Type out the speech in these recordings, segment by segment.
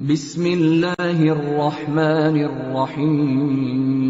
بسم الله الرحمن الرحيم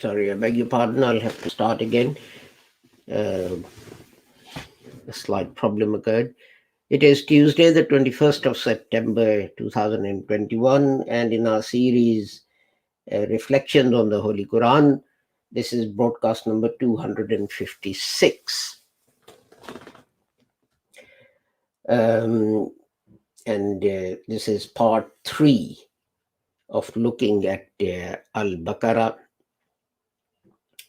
Sorry, I beg your pardon. I'll have to start again. A slight problem occurred. It is Tuesday, the 21st of September 2021, and in our series, Reflections on the Holy Quran, this is broadcast number 256. This is part 3 of looking at Al-Baqarah,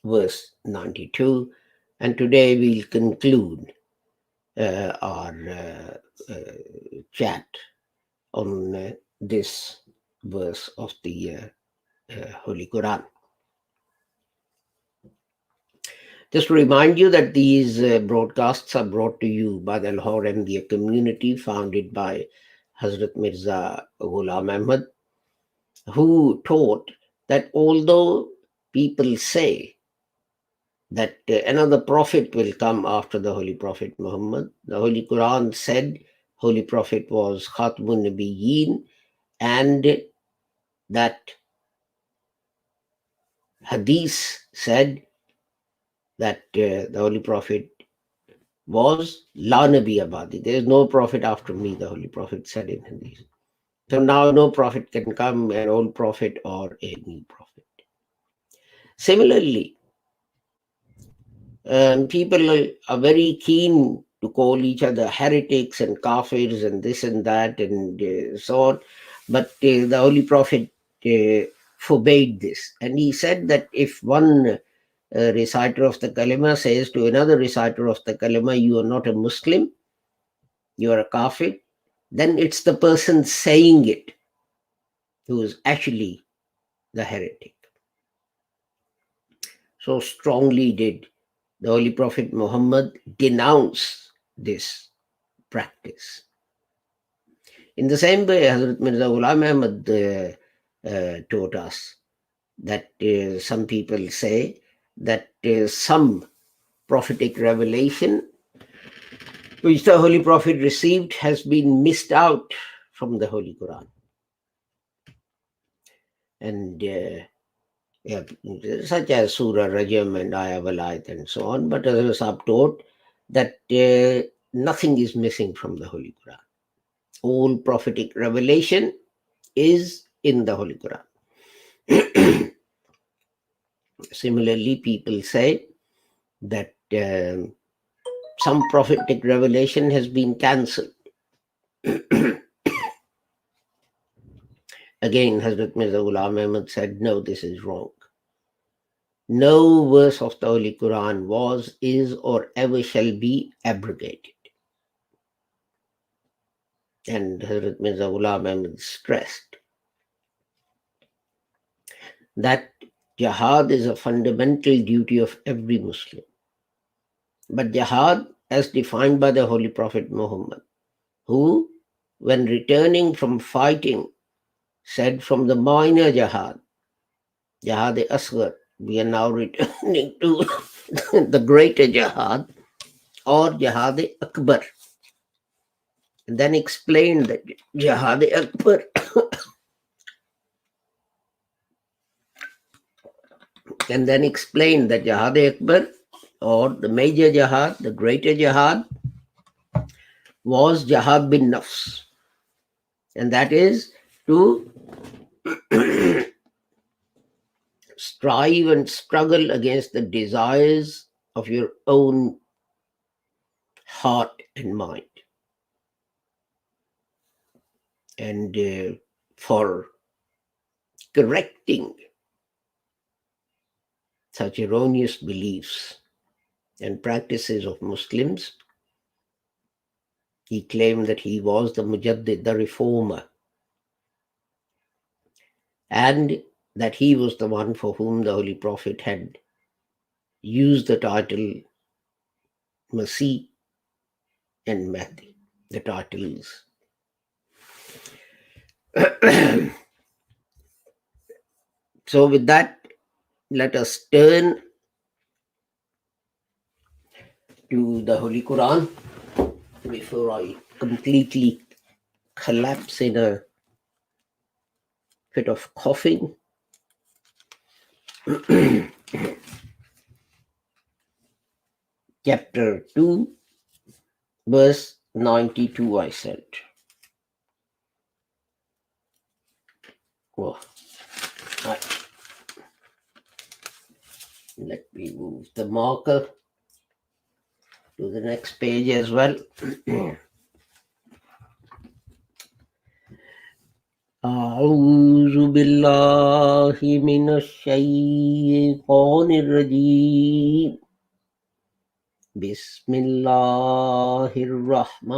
verse 92, and today we'll conclude our chat on this verse of the Holy Quran. Just to remind you that these broadcasts are brought to you by the Lahore Ahmadiyya community founded by Hazrat Mirza Ghulam Ahmad, who taught that although people say that another prophet will come after the Holy Prophet Muhammad, the Holy Quran said Holy Prophet was Khatmun Nabiyyin, and that Hadith said that the Holy Prophet was La Nabi Abadi. There is no prophet after me, the Holy Prophet said in Hadith. So now no prophet can come, an old prophet or a new prophet. Similarly, people are very keen to call each other heretics and kafirs and this and that and so on. But the Holy Prophet forbade this. And he said that if one reciter of the kalima says to another reciter of the kalima, you are not a Muslim, you are a kafir, then it's the person saying it who is actually the heretic. So strongly did the Holy Prophet Muhammad denounce this practice. In the same way, Hazrat Mirza Ghulam Ahmad taught us that some people say that some prophetic revelation which the Holy Prophet received has been missed out from the Holy Quran. And such as Surah Rajam and Ayah Walayat and so on. But as I've taught that nothing is missing from the Holy Quran. All prophetic revelation is in the Holy Quran. Similarly, people say that some prophetic revelation has been cancelled. Again, Hazrat Mirza Ghulam Ahmad said, no, this is wrong. No verse of the Holy Quran was, is, or ever shall be abrogated. And Hazrat Mirza Ghulam Ahmad stressed that jihad is a fundamental duty of every Muslim. But jihad, as defined by the Holy Prophet Muhammad, who, when returning from fighting, said from the minor jihad, Jihad-e-Asghar, we are now returning to the greater jihad, or Jihad-e-Akbar. And then explained that Jihad-e-Akbar and then explained that Jihad Akbar, or the major jihad, the greater jihad, was Jihad bin Nafs, and that is to strive and struggle against the desires of your own heart and mind, and for correcting such erroneous beliefs and practices of Muslims. He claimed that he was the Mujaddid, the reformer, and that he was the one for whom the Holy Prophet had used the title Masih and Mahdi, the titles. So with that, let us turn to the Holy Quran before I completely collapse in a fit of coughing. Chapter 2, verse 92, I said. Oh, right. Let me move the marker to the next page as well. أعوذ بالله من الشيطان الرجيم بسم الله الرحمن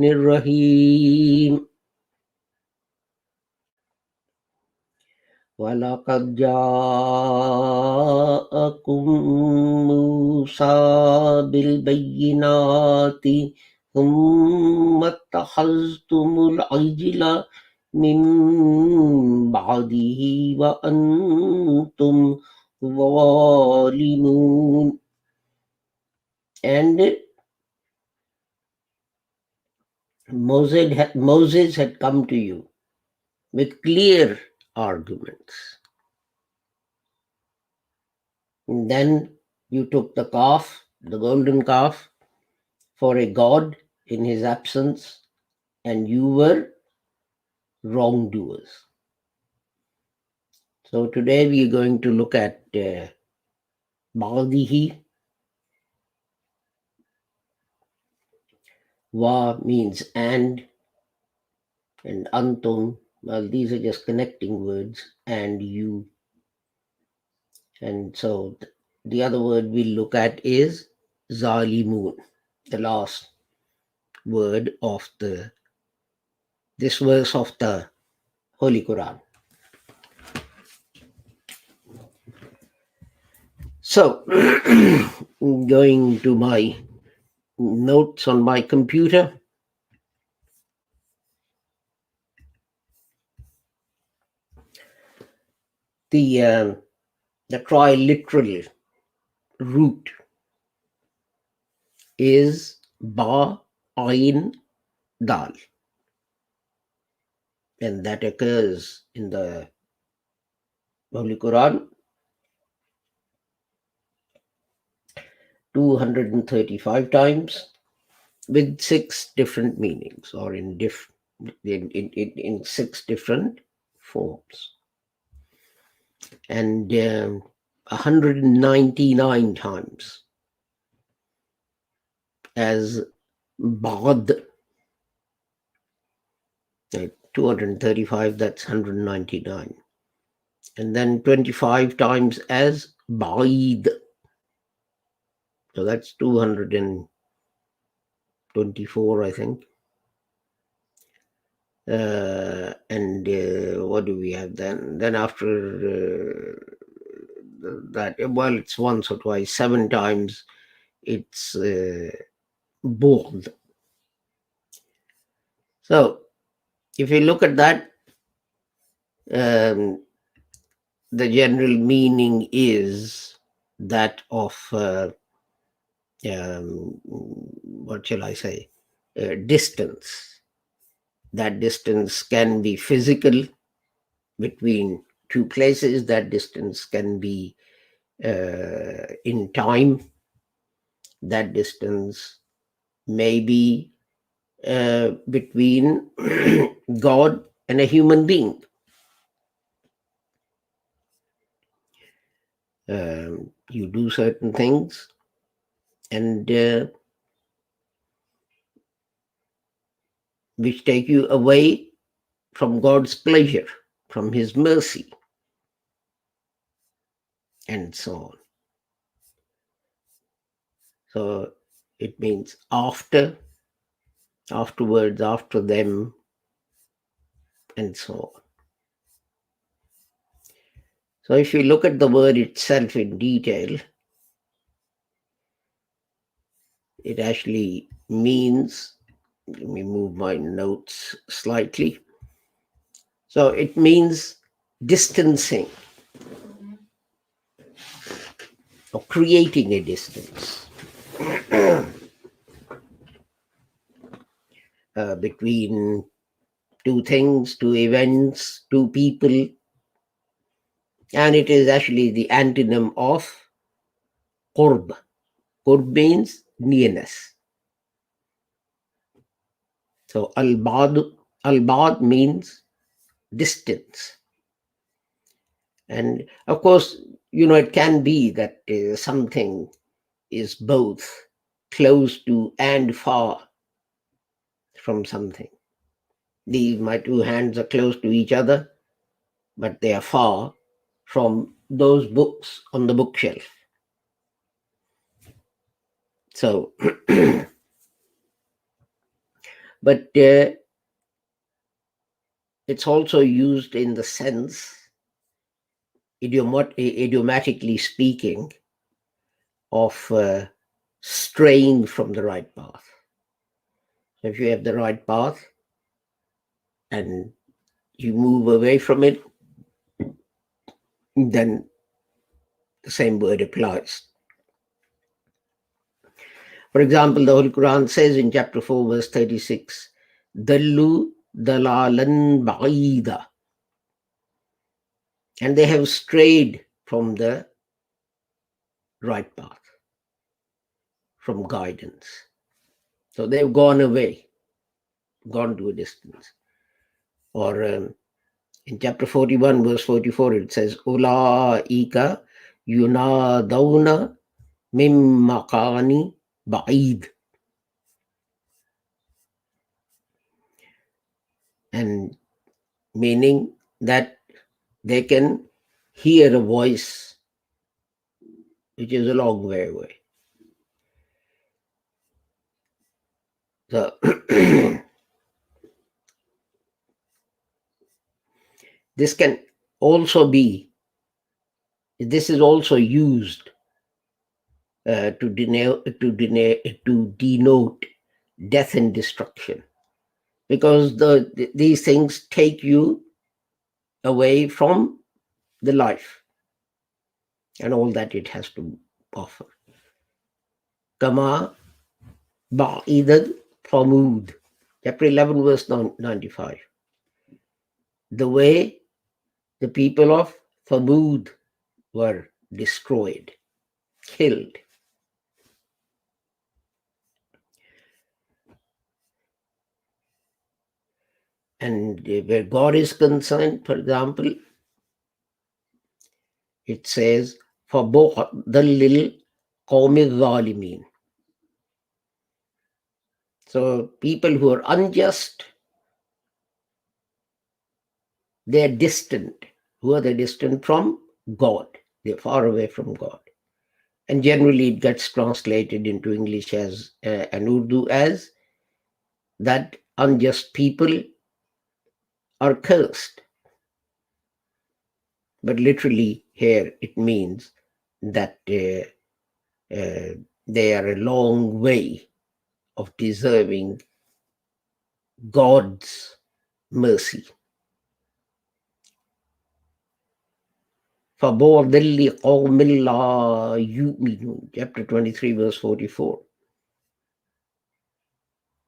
الرحيم وَلَقَدْ جَاءَكُم مُوسَى بِالْبَيِّنَاتِ ثُمَّ اتَّخَذْتُمُ الْعِجْلَ مِن بَعْدِهِ وَأَنْتُمْ ظَالِمُونَ. And Moses had come to you with clear arguments. And then you took the calf, the golden calf, for a god in his absence, and you were wrongdoers. So today we are going to look at Ba'dihi. Wa means and Antum. Well, these are just connecting words, and you. And so the other word we'll look at is Zalimun, the last word of this verse of the Holy Quran. So, going to my notes on my computer. The triliteral root is Ba Ain Dal, and that occurs in the Holy Quran 235 times with 6 different meanings, or in 6 different forms, and 199 times as Ba'd. 235, that's 199. And then 25 times as Ba'id. So that's 224, I think. And what do we have then? Then after that, well, it's once or twice, 7 times it's Bughd. So if you look at that, the general meaning is that of what shall I say, distance. That distance can be physical between two places. That distance can be in time. That distance may be between God and a human being. You do certain things, and which take you away from God's pleasure, from His mercy, and so on. So it means afterwards, after them, and so on. So if you look at the word itself in detail, it actually means, let me move my notes slightly. So it means distancing or creating a distance between two things, two events, two people. And it is actually the antonym of qurb. Qurb means nearness. So al-bad means distance. And of course, it can be that something is both close to and far from something. My two hands are close to each other, but they are far from those books on the bookshelf. So, but it's also used in the sense, idiomatically speaking, of straying from the right path. So if you have the right path and you move away from it, then the same word applies. For example, the Holy Quran says in chapter 4, verse 36, Dallu dalalan ba'ida. And they have strayed from the right path, from guidance. So they've gone away, gone to a distance. Or in chapter 41, verse 44, it says, Ula'ika yunadawna mim maqani ba'id. And meaning that they can hear a voice which is a long way away. So this can also be, this is also used to denote death and destruction, because these things take you away from the life and all that it has to offer. Kama ba'idad famud, chapter 11, verse 95. The way the people of Thamud were destroyed, killed. And where God is concerned, for example, it says, فَبُعْضًا لِلْقَوْمِ الظَّالِمِينَ. So people who are unjust, they're distant. Who are they distant from? God. They're far away from God. And generally it gets translated into English as and Urdu as that unjust people are cursed. But literally here it means that they are a long way of deserving God's mercy. فَبُعْضًا لِقَوْمٍ لَا يُؤْمِنُونَ, chapter 23, verse 44.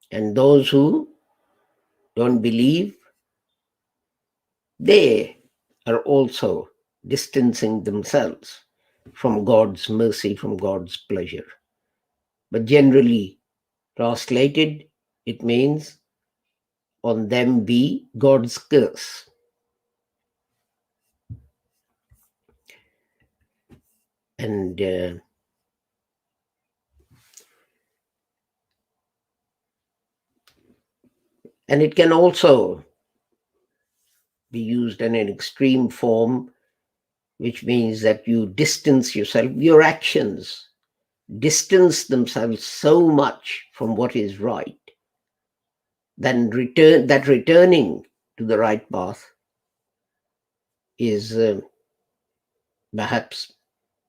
And those who don't believe, they are also distancing themselves from God's mercy, from God's pleasure. But generally translated, it means on them be God's curse. And it can also be used in an extreme form, which means that you distance yourself, your actions distance themselves so much from what is right, then returning to the right path is perhaps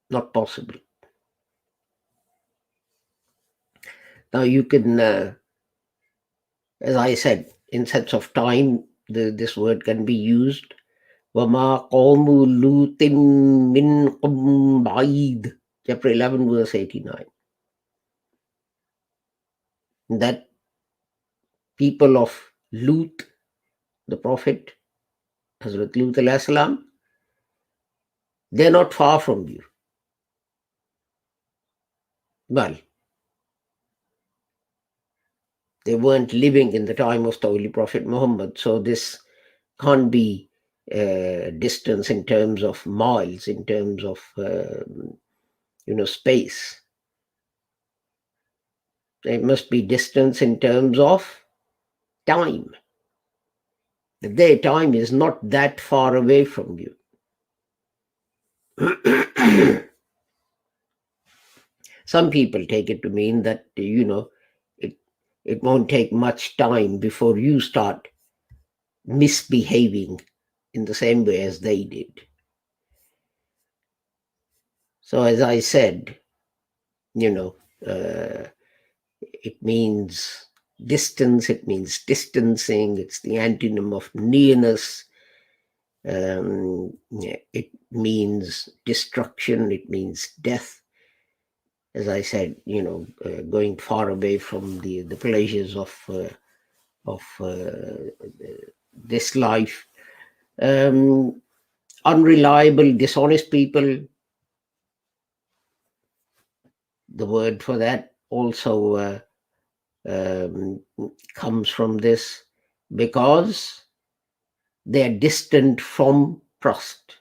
not possible. Now you can, as I said, in sense of time, this word can be used. وَمَا قَوْمُ لُوطٍ مِّنْكُمْ بَعِيدٍ, chapter 11, verse 89. That people of Lut, the prophet, Hazrat Lut alayhi salam, they're not far from you. Well, they weren't living in the time of the Holy Prophet Muhammad, so this can't be distance in terms of miles, in terms of space. It must be distance in terms of time. Their time is not that far away from you. Some people take it to mean that, it won't take much time before you start misbehaving in the same way as they did. So as I said, it means distance, it means distancing, it's the antonym of nearness. It means destruction, it means death. As I said, going far away from the pleasures of this life. Unreliable, dishonest people. The word for that also comes from this, because they are distant from trust.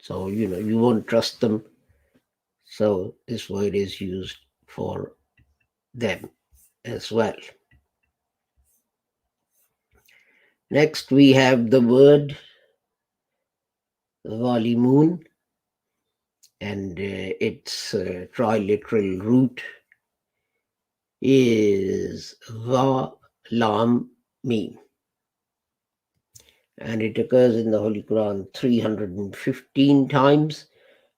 So, you won't trust them. So this word is used for them as well. Next, we have the word Zalimun, and its triliteral root is Va-Lam Mim. And it occurs in the Holy Quran 315 times,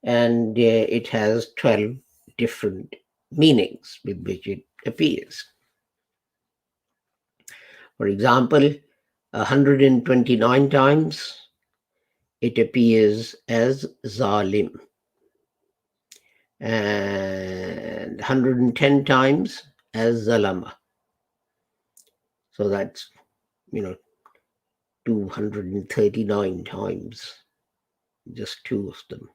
and it has 12 different meanings with which it appears. For example, 129 times it appears as Zalim, and 110 times as Zalama. So that's 239 times, just two of them.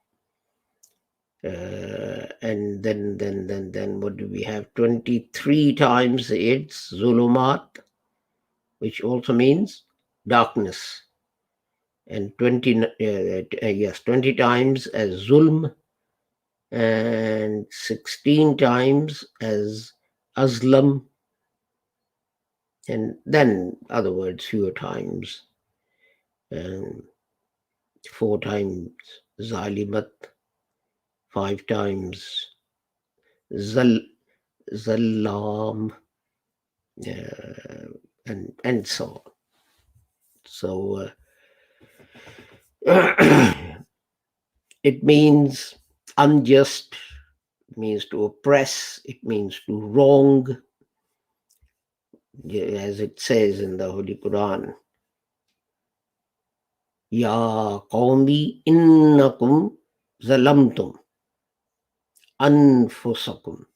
And then what do we have? 23 times it's Zulumat, which also means darkness, and 20 times as Zulm, and 16 times as Azlam, and then other words fewer times, 4 times Zalimat, 5 times Zallam, and so on. So it means unjust, it means to oppress, it means to wrong, as it says in the Holy Quran. Ya qawmi innakum zalamtum anfusakum.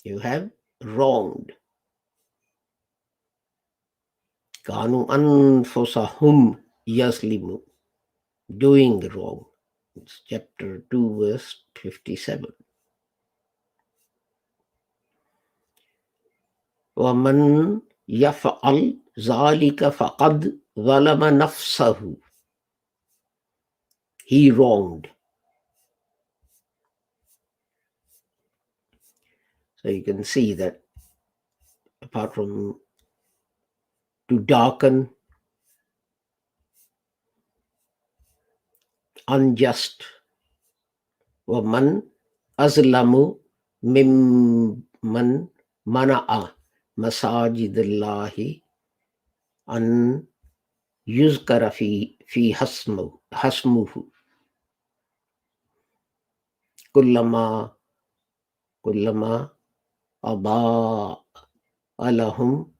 You have wronged. Kanu anfusahum yaslimu, doing wrong. It's chapter 2, verse 57. وَمَنْ يَفْعَلْ ذَلِكَ فَقَدْ ظَلَمَ نَفْسَهُ. He wronged. So you can see that apart from to darken, unjust, وَمَنْ أَظْلَمُ مِمَّنْ مَنَعَ مَسَاجِدَ اللَّهِ أَنْ يُذْكَرَ فِي حَسْمُهُ كُلَّمَا أَضَاءَ لَهُمْ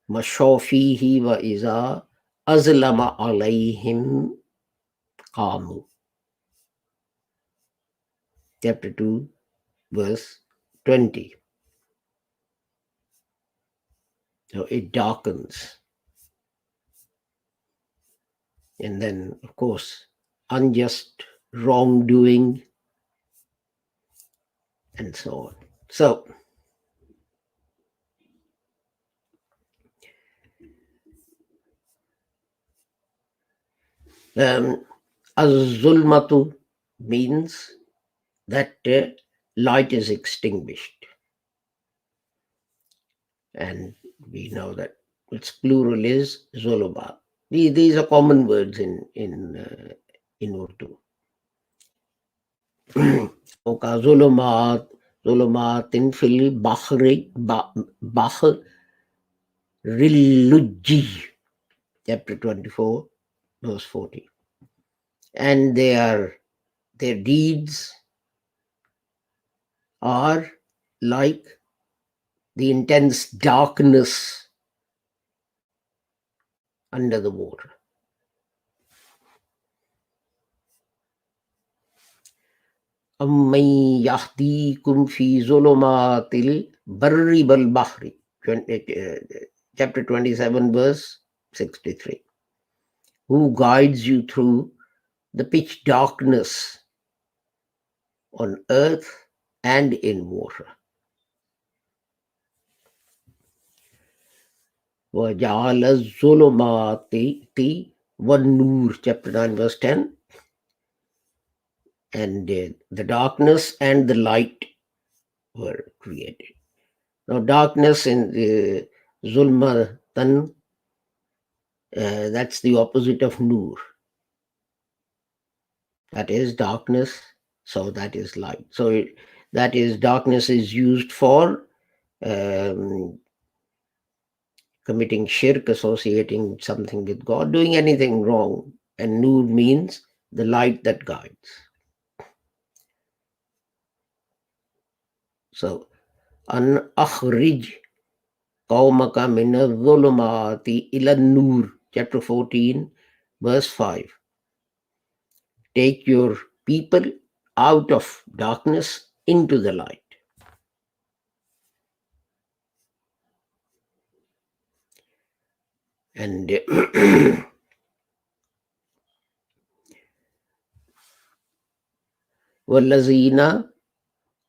مَشَوْا فِيهِ وَإِذَا أَظْلَمَ عَلَيْهِمْ قَامُوا. Chapter 2, verse 20. So it darkens. And then, of course, unjust wrongdoing and so on. So, az-zulmatu means that light is extinguished. And we know that its plural is zuluma. These are common words in Urdu. Oka zulumatin fil bahri rilluji, chapter 24, verse 40. And their deeds are like the intense darkness under the water. Amman yahdikum fi zulumatil barri wal bahri, chapter 27, verse 63. Who guides you through the pitch darkness on earth and in water. وَجَعَلَ الظُّلُمَاتِ وَالنُّورِ, chapter 9, verse 10. And the darkness and the light were created. Now, darkness in the zulmatan, that's the opposite of nur. That is darkness, so that is light. So that is, darkness is used for committing shirk, associating something with God, doing anything wrong. And nur means the light that guides. So, an akhrij qawmaka min adh-dhulumati ila nur, chapter 14, verse 5. Take your people out of darkness into the light. And وَالَّذِينَ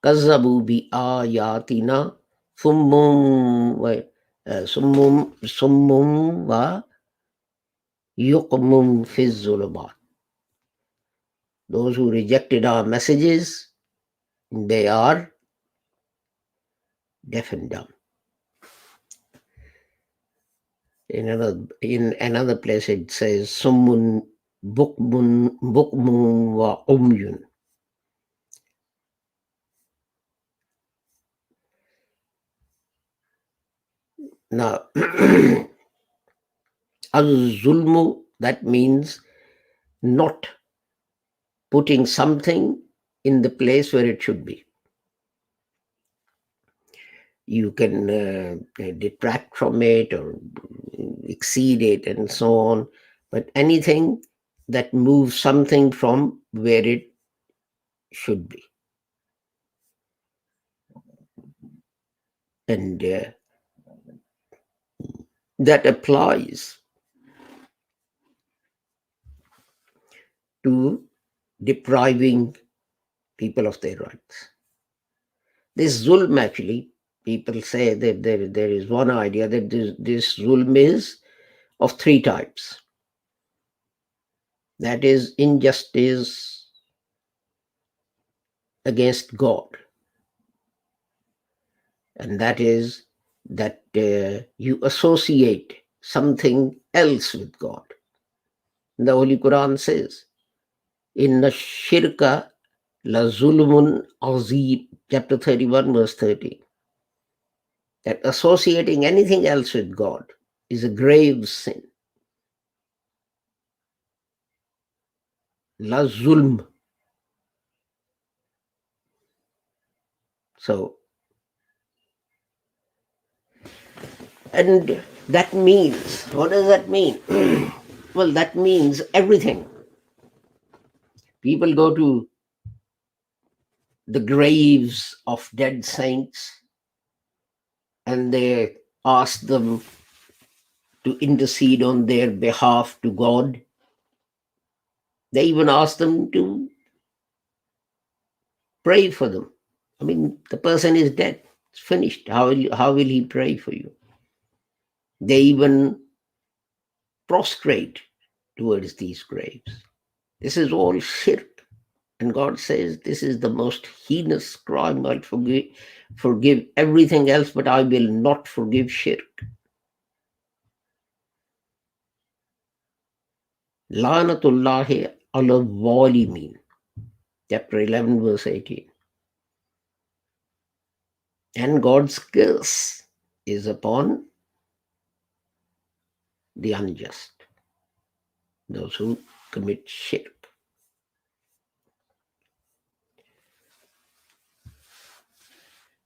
كَذَّبُوا بِآيَاتِنَا صُمٌّ وَيُقْمٌ فِي الظُّلُمَاتِ. Those who rejected our messages, they are deaf and dumb. In another place it says summun bukmun wa umyun. Now, az-zulmu, that means not putting something in the place where it should be. You can detract from it or exceed it and so on, but anything that moves something from where it should be. And that applies to depriving people of their rights. This zulm, actually, people say that there is one idea that this zulm is of three types. That is injustice against God. And that is that you associate something else with God. The Holy Quran says, Inna shirka la zulmun azim, chapter 31, verse 30. That associating anything else with God is a grave sin. La zulm. So, and that means, what does that mean? Well, that means everything. People go to the graves of dead saints and they ask them to intercede on their behalf to God. They even ask them to pray for them. I mean, the person is dead. It's finished. How will he pray for you? They even prostrate towards these graves. This is all shirk. And God says, this is the most heinous crime. I'll forgive everything else, but I will not forgive shirk. La'natullahi ala zalimin. Chapter 11, verse 18. And God's curse is upon the unjust, those who commit shirk.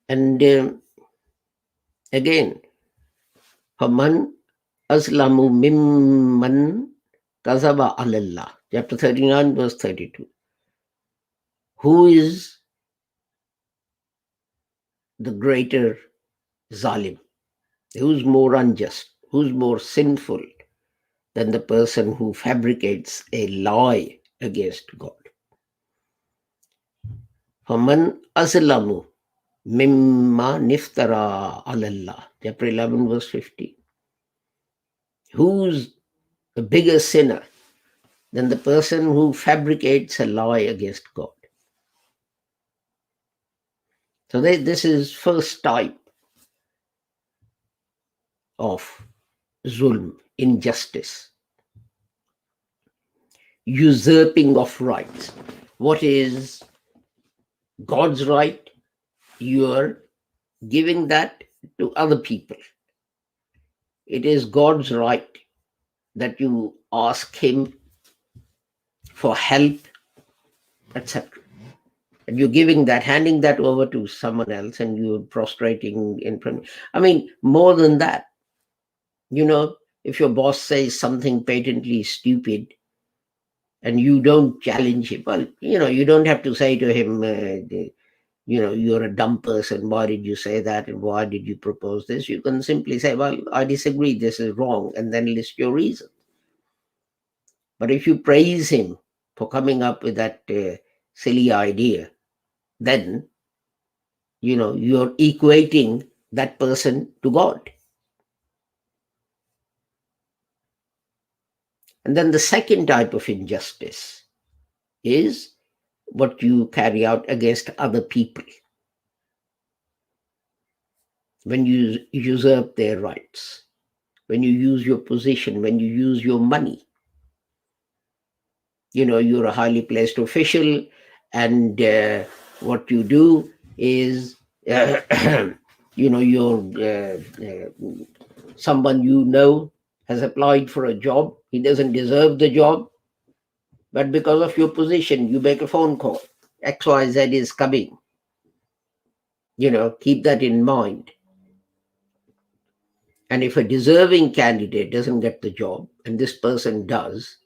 And again, Haman aslamu mimman kazaba alallah, chapter 39, verse 32. Who is the greater zalim? Who's more unjust? Who's more sinful than the person who fabricates a lie against God? Haman aslamu mimma niftara alallah, chapter 11, verse 50. Who's a bigger sinner than the person who fabricates a lie against God? So this is first type of zulm, injustice, usurping of rights. What is God's right? You're giving that to other people. It is God's right that you ask him for help, etc. And you're giving that, handing that over to someone else, and you're prostrating in front. I mean, more than that, if your boss says something patently stupid and you don't challenge him, well, you don't have to say to him, you're a dumb person. Why did you say that? And why did you propose this? You can simply say, well, I disagree. This is wrong. And then list your reasons. But if you praise him for coming up with that silly idea, then, you're equating that person to God. And then the second type of injustice is what you carry out against other people. When you usurp their rights, when you use your position, when you use your money. You're a highly placed official, and what you do is, someone has applied for a job. He doesn't deserve the job, but because of your position, you make a phone call. XYZ is coming. Keep that in mind. And if a deserving candidate doesn't get the job, and this person does,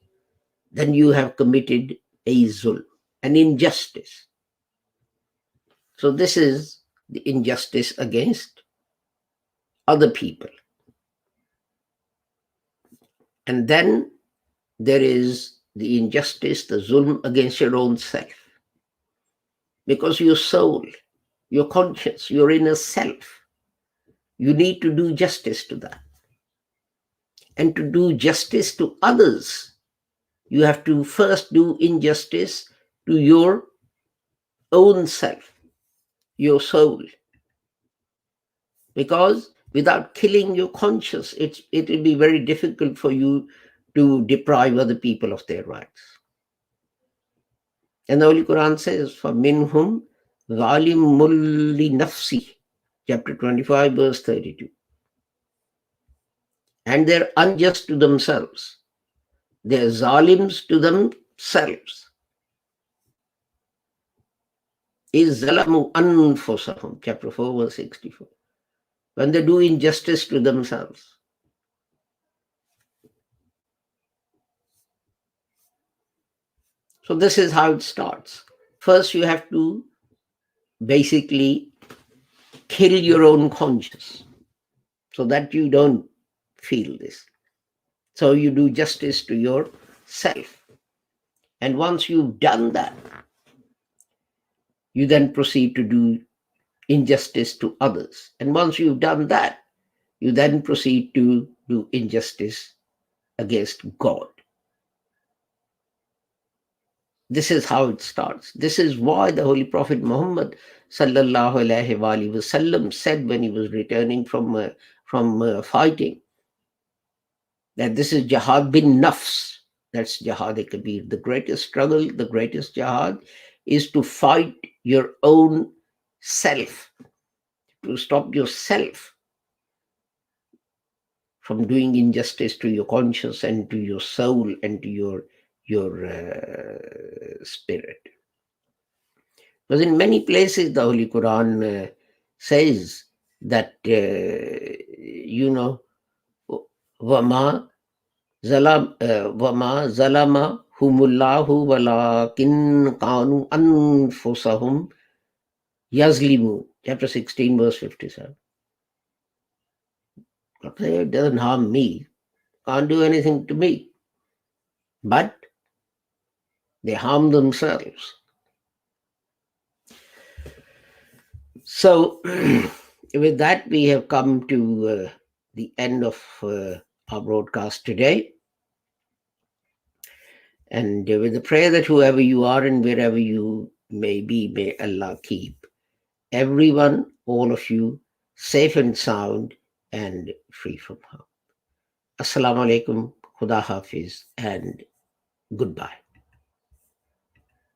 then you have committed a zulm, an injustice. So this is the injustice against other people. And then there is the injustice, the zulm against your own self. Because your soul, your conscience, your inner self, you need to do justice to that. And to do justice to others, you have to first do injustice to your own self, your soul. Because without killing your conscience, it will be very difficult for you to deprive other people of their rights. And the Holy Quran says, فَمِنْهُمْ ظَالِمٌ لِنَفْسِهِ, chapter 25, verse 32. And they're unjust to themselves. They're zalims to themselves. Is zalamu anfusahum, chapter 4, verse 64. When they do injustice to themselves. So this is how it starts. First, you have to basically kill your own conscience so that you don't feel this. So you do justice to yourself. And once you've done that, you then proceed to do injustice to others. And once you've done that, you then proceed to do injustice against God. This is how it starts. This is why the Holy Prophet Muhammad sallallahu alaihi wasallam said when he was returning from fighting, that this is jihad bin nafs. That's jihad kabir. The greatest struggle, the greatest jihad is to fight your own self, to stop yourself from doing injustice to your conscience and to your soul and to your spirit. Because in many places the Holy Quran says that, Vama zalama humullahu walakin kanu anfusahum yazlimu, chapter 16, verse 57. It doesn't harm me, can't do anything to me, but they harm themselves. So with that, we have come to the end of our broadcast today. And with the prayer that whoever you are and wherever you may be, may Allah keep everyone, all of you, safe and sound and free from harm. Assalamu alaikum, Khuda Hafiz, and goodbye.